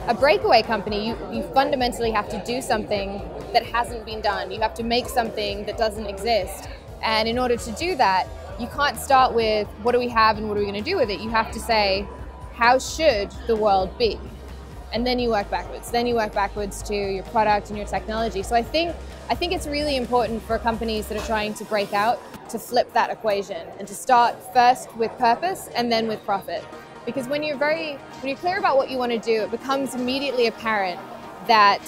a breakaway company, you fundamentally have to do something that hasn't been done. You have to make something that doesn't exist. And in order to do that, you can't start with what do we have and what are we going to do with it. You have to say, how should the world be? And then you work backwards. Then you work backwards to your product and your technology. So I think it's really important for companies that are trying to break out to flip that equation and to start first with purpose and then with profit. Because when you're clear about what you want to do, it becomes immediately apparent that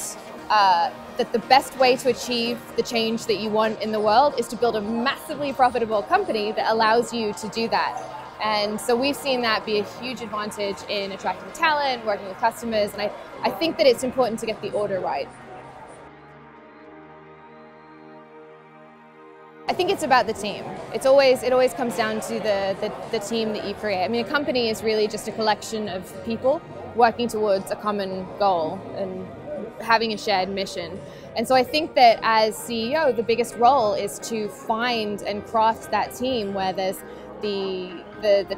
that the best way to achieve the change that you want in the world is to build a massively profitable company that allows you to do that. And so we've seen that be a huge advantage in attracting talent, working with customers, and I think that it's important to get the order right. I think it's about the team. It always comes down to the team that you create. I mean, a company is really just a collection of people working towards a common goal and having a shared mission. And so I think that as CEO, the biggest role is to find and craft that team where there's the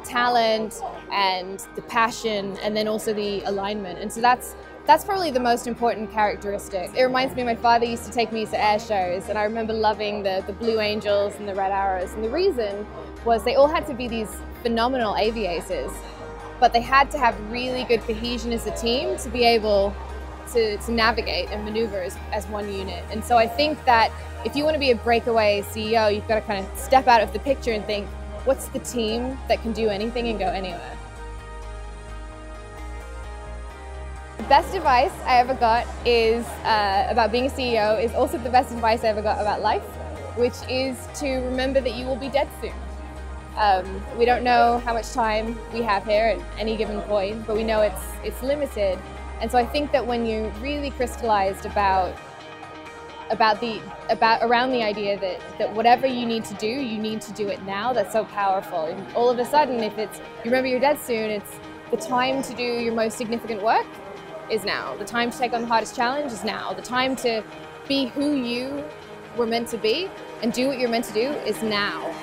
talent and the passion and then also the alignment. And so that's probably the most important characteristic. It reminds me, my father used to take me to air shows, and I remember loving the Blue Angels and the Red Arrows. And the reason was they all had to be these phenomenal aviators, but they had to have really good cohesion as a team to be able to navigate and maneuver as one unit. And so I think that if you want to be a breakaway CEO, you've got to kind of step out of the picture and think, what's the team that can do anything and go anywhere? The best advice I ever got is about being a CEO is also the best advice I ever got about life, which is to remember that you will be dead soon. We don't know how much time we have here at any given point, but we know it's limited. And so I think that when you're really crystallized around the idea that whatever you need to do it now, that's so powerful. And all of a sudden, if you remember you're dead soon, it's the time to do your most significant work is now. The time to take on the hardest challenge is now. The time to be who you were meant to be and do what you're meant to do is now.